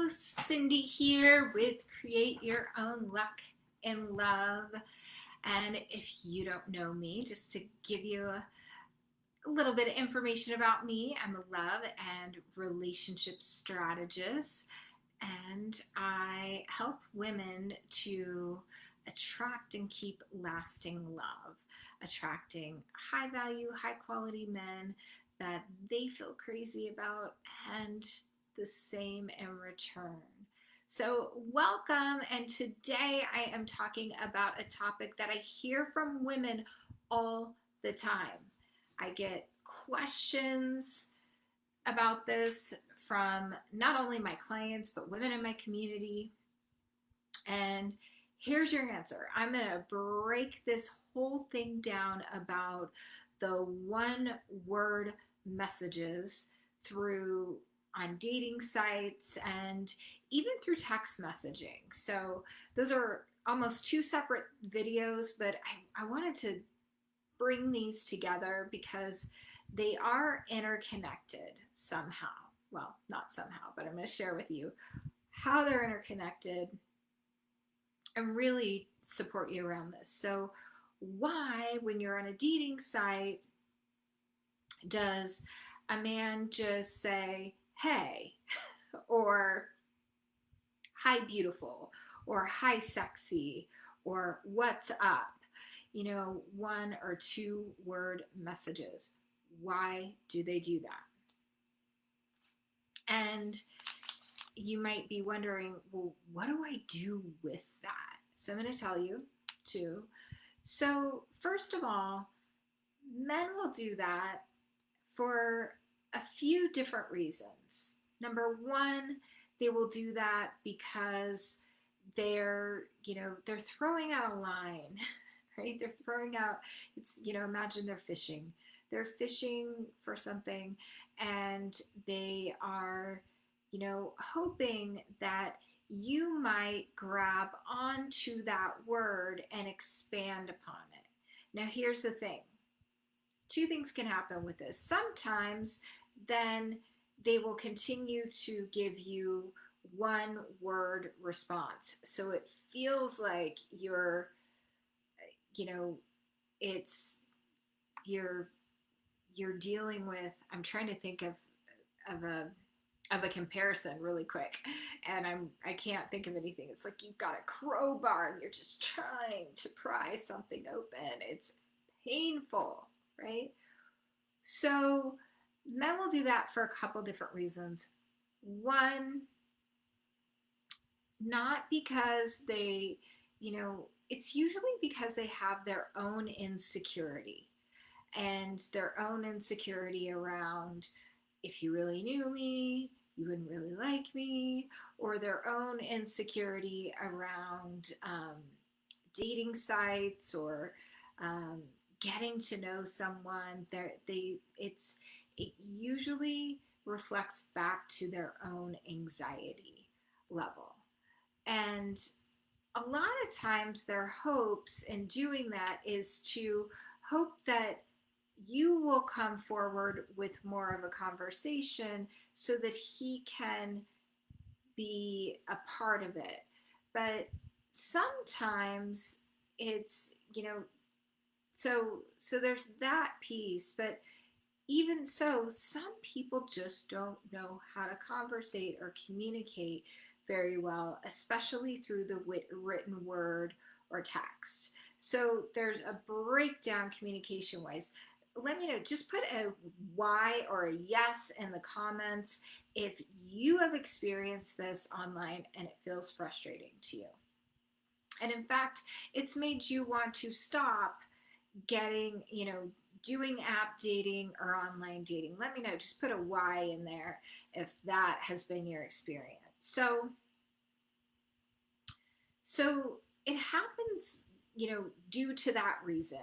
Cindy here with Create Your Own Luck and Love. And if you don't know me, just to give you a little bit of information about me, I'm a love and relationship strategist, and I help women to attract and keep lasting love, attracting high value, high quality men that they feel crazy about and the same in return. So, welcome. And today I am talking about a topic that I hear from women all the time. I get questions about this from not only my clients, but women in my community. And here's your answer. I'm going to break this whole thing down about the one word messages through on dating sites and even through text messaging. So those are almost two separate videos, but I wanted to bring these together because they are interconnected somehow. Well, not somehow, but I'm going to share with you how they're interconnected and really support you around this. So, why, when you're on a dating site, does a man just say, hey, or hi, beautiful, or hi, sexy, or what's up? You know, one or two word messages. Why do they do that? And you might be wondering, well, what do I do with that? So I'm going to tell you too. So, first of all, men will do that for a few different reasons. Number one, they will do that because they're throwing out a line, right? They're throwing out, imagine they're fishing. They're fishing for something and they are, hoping that you might grab onto that word and expand upon it. Now, here's the thing. Two things can happen with this. Sometimes then they will continue to give you one word response. So it feels like it's you're dealing with, I'm trying to think of a comparison really quick, and I can't think of anything. It's like you've got a crowbar and you're just trying to pry something open. It's painful, right? So men will do that for a couple different reasons. One, not because it's usually because they have their own insecurity and their own insecurity around, if you really knew me, you wouldn't really like me, or their own insecurity around dating sites or getting to know someone. It usually reflects back to their own anxiety level. And a lot of times their hopes in doing that is to hope that you will come forward with more of a conversation so that he can be a part of it. But sometimes it's, so there's that piece, but even so, some people just don't know how to conversate or communicate very well, especially through the written word or text. So there's a breakdown communication wise. Let me know, just put a Y or a yes in the comments if you have experienced this online and it feels frustrating to you. And in fact, it's made you want to stop getting, doing app dating or online dating. Let me know, just put a Y in there if that has been your experience. So it happens, due to that reason,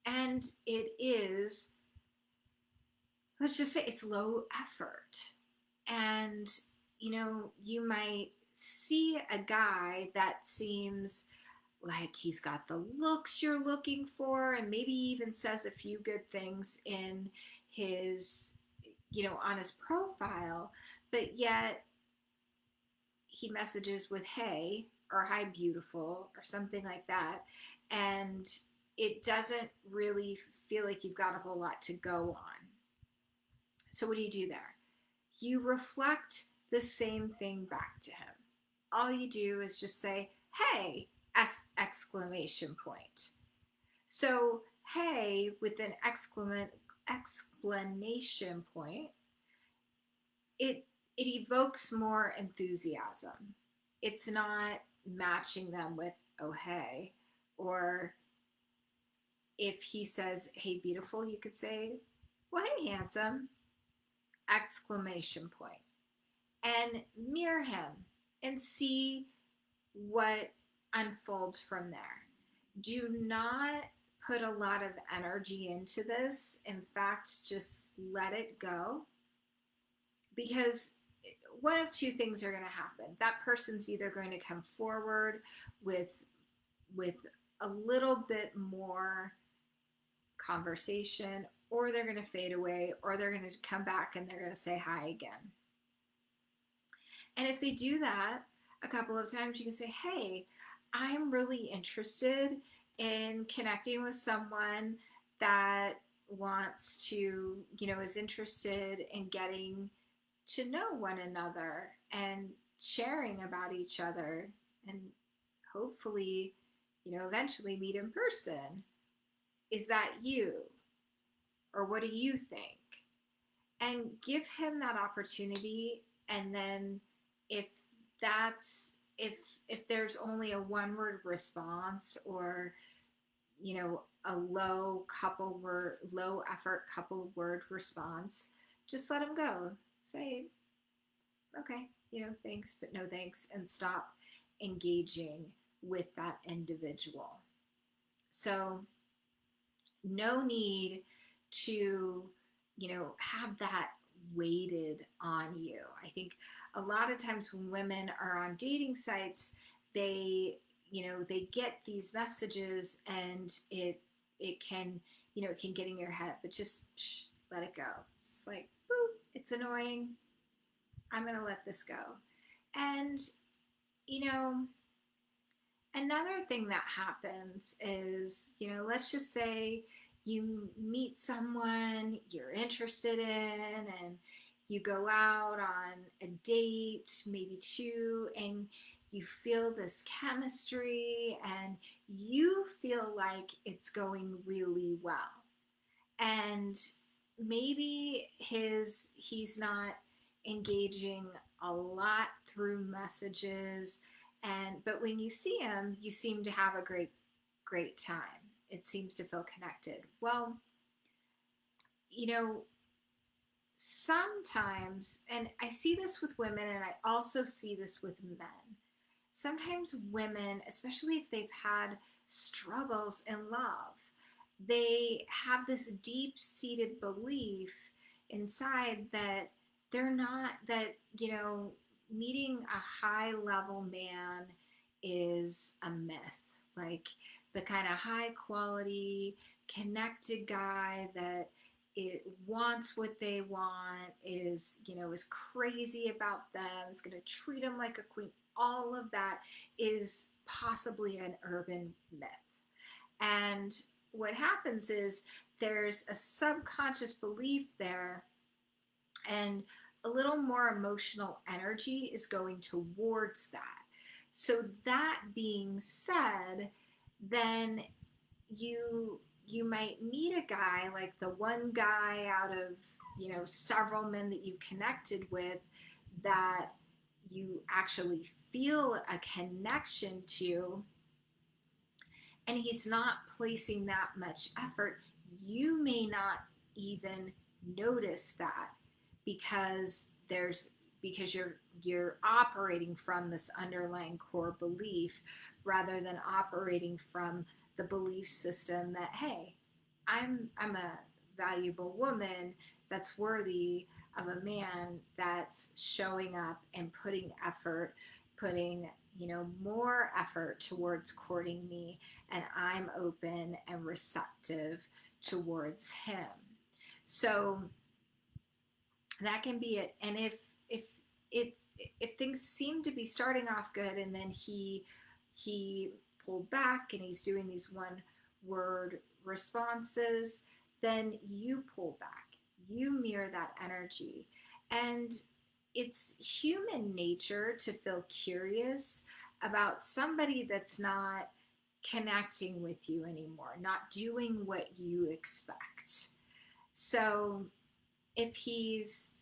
and it is, let's just say it's low effort. And, you might see a guy that seems like he's got the looks you're looking for and maybe even says a few good things in his, on his profile, but yet he messages with hey or hi beautiful or something like that, and it doesn't really feel like you've got a whole lot to go on. So what do you do there? You reflect the same thing back to him. All you do is just say hey, exclamation point. So hey with an explanation point, it evokes more enthusiasm. It's not matching them with oh hey, or if he says hey beautiful, you could say well hey handsome, exclamation point, and mirror him and see what unfolds from there. Do not put a lot of energy into this. In fact, just let it go, because one of two things are going to happen. That person's either going to come forward with a little bit more conversation, or they're going to fade away, or they're going to come back and they're going to say hi again. And if they do that a couple of times, you can say, hey, I'm really interested in connecting with someone that wants to, is interested in getting to know one another and sharing about each other, and hopefully, eventually meet in person. Is that you? Or what do you think? And give him that opportunity. And then if that's if there's only a one word response, or a low effort couple word response, just let him go. Say okay, thanks but no thanks, and stop engaging with that individual. So no need to have that weighted on you. I think a lot of times when women are on dating sites, they they get these messages, and it can it can get in your head, but just let it go. It's like boop, it's annoying, I'm gonna let this go. And another thing that happens is, let's just say you meet someone you're interested in, and you go out on a date, maybe two, and you feel this chemistry and you feel like it's going really well. And maybe he's not engaging a lot through messages, but when you see him, you seem to have a great time. It seems to feel connected. Well, sometimes, and I see this with women and I also see this with men, sometimes women, especially if they've had struggles in love, they have this deep-seated belief inside that they're not, that, meeting a high-level man is a myth. Like the kind of high-quality, connected guy that it wants what they want, is crazy about them, is going to treat them like a queen. All of that is possibly an urban myth. And what happens is there's a subconscious belief there, and a little more emotional energy is going towards that. So that being said, then you might meet a guy, like the one guy out of several men that you've connected with, that you actually feel a connection to, and he's not placing that much effort. You may not even notice that, because you're operating from this underlying core belief, rather than operating from the belief system that, hey, I'm a valuable woman that's worthy of a man that's showing up and putting effort, putting more effort towards courting me, and I'm open and receptive towards him. So that can be it. And if it's, if things seem to be starting off good and then he pulled back and he's doing these one word responses, then you pull back, you mirror that energy. And it's human nature to feel curious about somebody that's not connecting with you anymore, not doing what you expect. So if he's,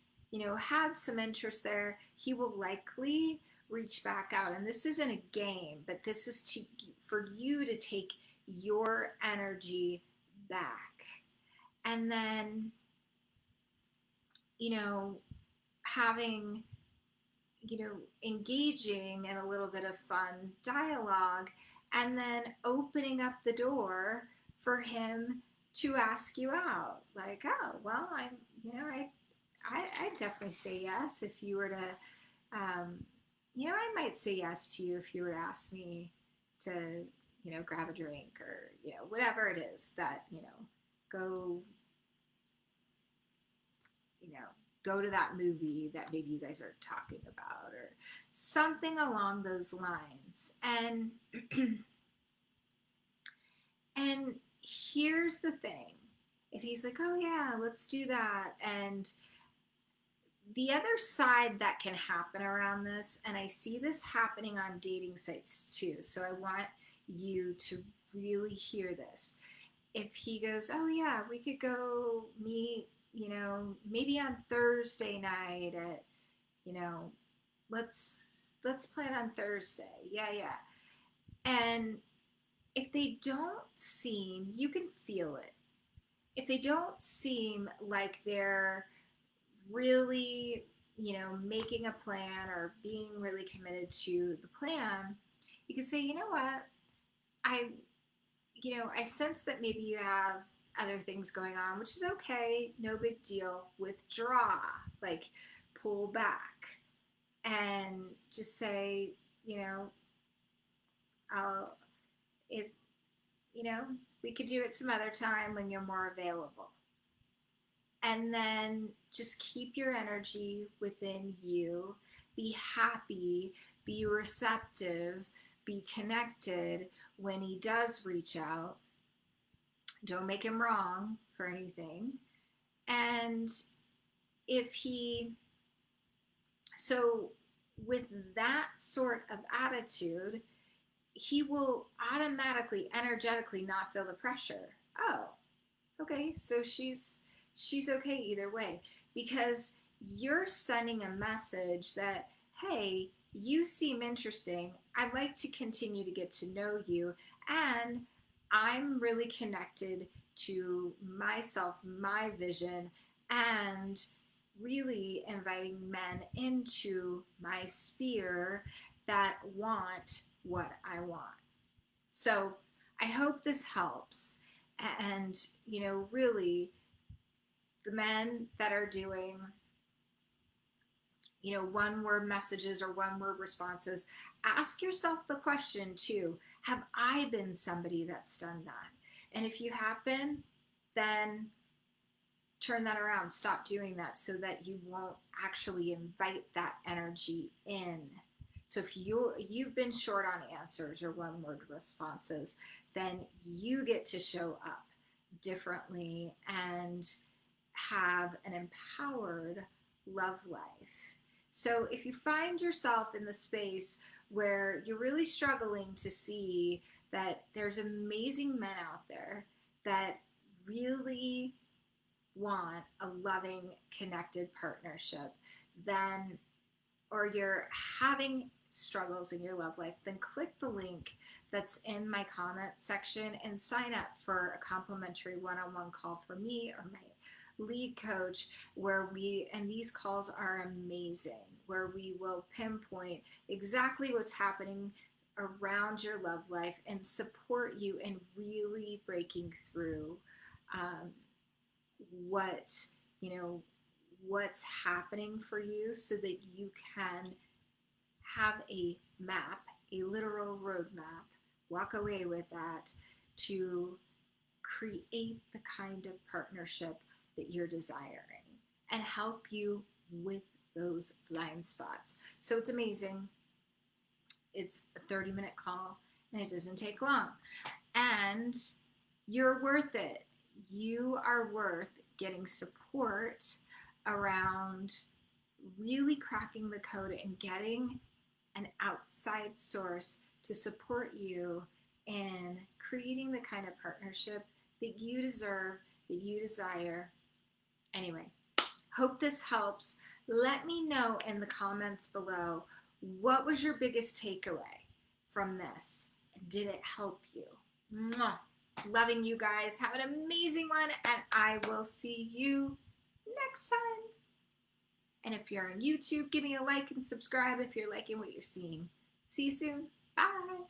had some interest there, he will likely reach back out. And this isn't a game, but this is to for you to take your energy back. And then, you know, having, engaging in a little bit of fun dialogue, and then opening up the door for him to ask you out. Like, oh, well, I'd definitely say yes if you were to, I might say yes to you if you were to ask me to, grab a drink, or, whatever it is that, go, you know, go to that movie that maybe you guys are talking about, or something along those lines. And here's the thing. If he's like, oh yeah, let's do that, and the other side that can happen around this, and I see this happening on dating sites too, so I want you to really hear this. If he goes, oh yeah, we could go meet, maybe on Thursday night at, you know, let's plan on Thursday. Yeah, yeah. And if they don't seem, you can feel it. If they don't seem like they're really, making a plan or being really committed to the plan, you can say, you know what, I, I sense that maybe you have other things going on, which is okay, no big deal. Withdraw, like pull back, and just say, I'll, if, you know, we could do it some other time when you're more available. And then just keep your energy within you. Be happy, be receptive, be connected when he does reach out. Don't make him wrong for anything. And if he, so with that sort of attitude, he will automatically, energetically not feel the pressure. Oh, okay, so she's okay either way, because you're sending a message that, hey, you seem interesting, I'd like to continue to get to know you, and I'm really connected to myself, my vision, and really inviting men into my sphere that want what I want. So I hope this helps. And, really, the men that are doing, one word messages or one word responses, ask yourself the question too, have I been somebody that's done that? And if you have been, then turn that around, stop doing that, so that you won't actually invite that energy in. So if you've been short on answers or one word responses, then you get to show up differently and have an empowered love life. So if you find yourself in the space where you're really struggling to see that there's amazing men out there that really want a loving, connected partnership, then, or you're having struggles in your love life, then click the link that's in my comment section and sign up for a complimentary one-on-one call for me or my lead coach, and these calls are amazing, where we will pinpoint exactly what's happening around your love life and support you in really breaking through what, what's happening for you, so that you can have a map, a literal roadmap, walk away with that to create the kind of partnership that you're desiring, and help you with those blind spots. So it's amazing. It's a 30-minute call and it doesn't take long. And you're worth it. You are worth getting support around really cracking the code and getting an outside source to support you in creating the kind of partnership that you deserve, that you desire. Anyway, hope this helps. Let me know in the comments below, what was your biggest takeaway from this? Did it help you? Mwah. Loving you guys. Have an amazing one, and I will see you next time. And if you're on YouTube, give me a like and subscribe if you're liking what you're seeing. See you soon. Bye.